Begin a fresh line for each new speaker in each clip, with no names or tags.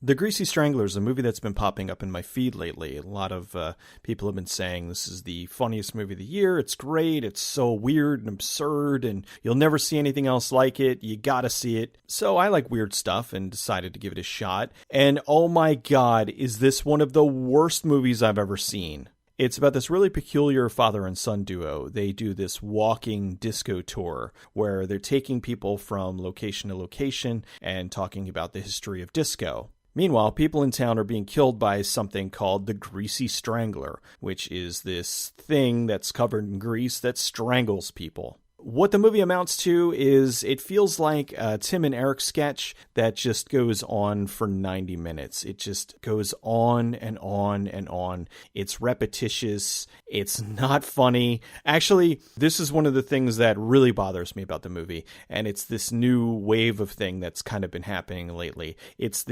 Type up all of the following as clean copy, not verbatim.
The Greasy Strangler is a movie that's been popping up in my feed lately. A lot of people have been saying this is the funniest movie of the year. It's great. It's so weird and absurd, and you'll never see anything else like it. You gotta see it. So I like weird stuff and decided to give it a shot. And oh my God, is this one of the worst movies I've ever seen. It's about this really peculiar father and son duo. They do this walking disco tour where they're taking people from location to location and talking about the history of disco. Meanwhile, people in town are being killed by something called the Greasy Strangler, which is this thing that's covered in grease that strangles people. What the movie amounts to is it feels like a Tim and Eric sketch that just goes on for 90 minutes. It just goes on and on and on. It's repetitious. It's not funny. Actually, this is one of the things that really bothers me about the movie, and it's this new wave of thing that's kind of been happening lately. It's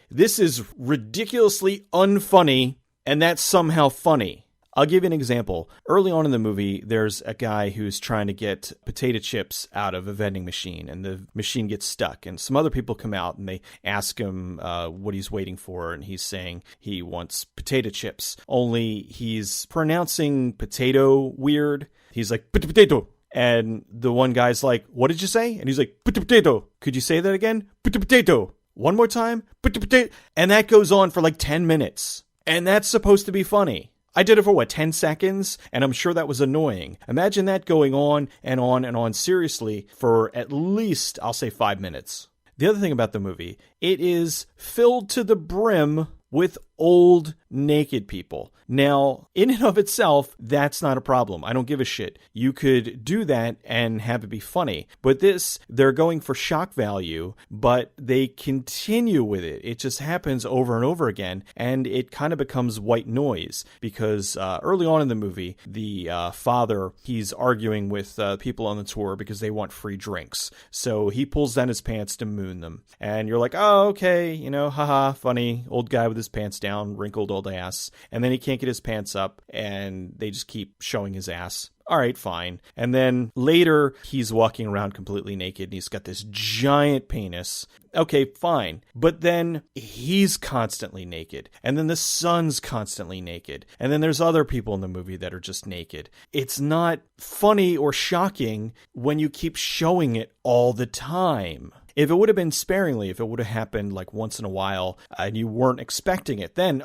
this is ridiculously unfunny, and that's somehow funny. I'll give you an example. Early on in the movie, there's a guy who's trying to get potato chips out of a vending machine, and the machine gets stuck. And some other people come out, and they ask him what he's waiting for, and he's saying he wants potato chips. Only he's pronouncing potato weird. He's like, potato. And the one guy's like, what did you say? And he's like, potato. Could you say that again? Potato. One more time? Potato. And that goes on for like 10 minutes. And that's supposed to be funny. I did it for 10 seconds, and I'm sure that was annoying. Imagine that going on and on and on seriously for at least, I'll say 5 minutes. The other thing about the movie, it is filled to the brim with old naked people. Now, in and of itself, that's not a problem. I don't give a shit. You could do that and have it be funny. But this, they're going for shock value, but they continue with it. It just happens over and over again, and it kind of becomes white noise because early on in the movie, the father, he's arguing with people on the tour because they want free drinks. So he pulls down his pants to moon them. And you're like, oh, okay, haha, funny, old guy with his pants down, wrinkled old ass. And then he can't get his pants up, and they just keep showing his ass. All right, fine. And then later, he's walking around completely naked, and he's got this giant penis. Okay, fine. But then he's constantly naked. And then the son's constantly naked. And then there's other people in the movie that are just naked. It's not funny or shocking when you keep showing it all the time. If it would have been sparingly, if it would have happened like once in a while and you weren't expecting it, then,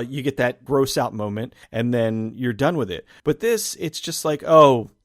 you get that gross out moment and then you're done with it. But this, it's just like,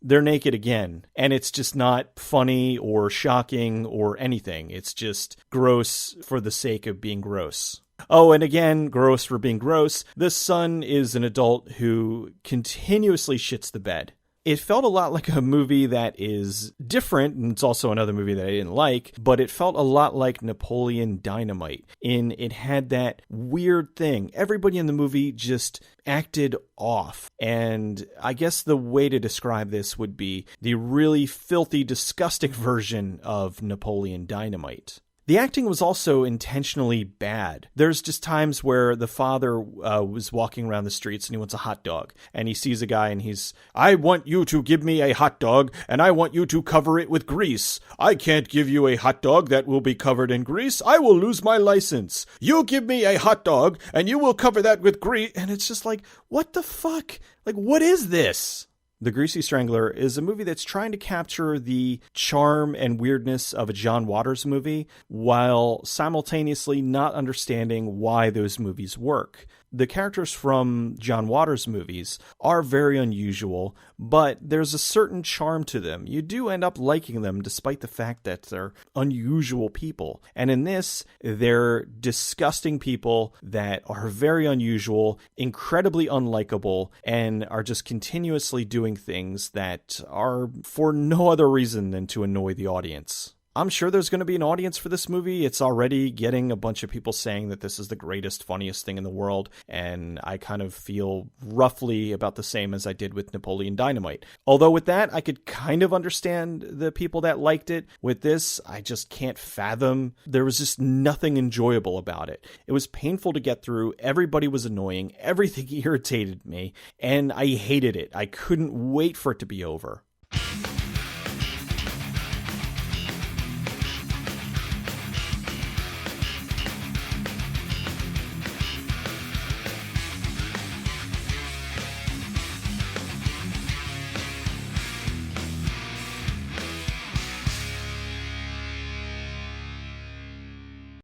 they're naked again. And it's just not funny or shocking or anything. It's just gross for the sake of being gross. Oh, and again, gross for being gross. The son is an adult who continuously shits the bed. It felt a lot like a movie that is different, and it's also another movie that I didn't like, but it felt a lot like Napoleon Dynamite. It had that weird thing. Everybody in the movie just acted off. And I guess the way to describe this would be the really filthy, disgusting version of Napoleon Dynamite. The acting was also intentionally bad. There's just times where the father was walking around the streets and he wants a hot dog. And he sees a guy and I want you to give me a hot dog and I want you to cover it with grease. I can't give you a hot dog that will be covered in grease. I will lose my license. You give me a hot dog and you will cover that with grease. And it's just like, what the fuck? Like, what is this? The Greasy Strangler is a movie that's trying to capture the charm and weirdness of a John Waters movie while simultaneously not understanding why those movies work. The characters from John Waters movies are very unusual, but there's a certain charm to them. You do end up liking them despite the fact that they're unusual people. And in this, they're disgusting people that are very unusual, incredibly unlikable, and are just continuously doing things that are for no other reason than to annoy the audience. I'm sure there's going to be an audience for this movie. It's already getting a bunch of people saying that this is the greatest, funniest thing in the world, and I kind of feel roughly about the same as I did with Napoleon Dynamite. Although with that, I could kind of understand the people that liked it. With this, I just can't fathom. There was just nothing enjoyable about it. It was painful to get through. Everybody was annoying. Everything irritated me, and I hated it. I couldn't wait for it to be over.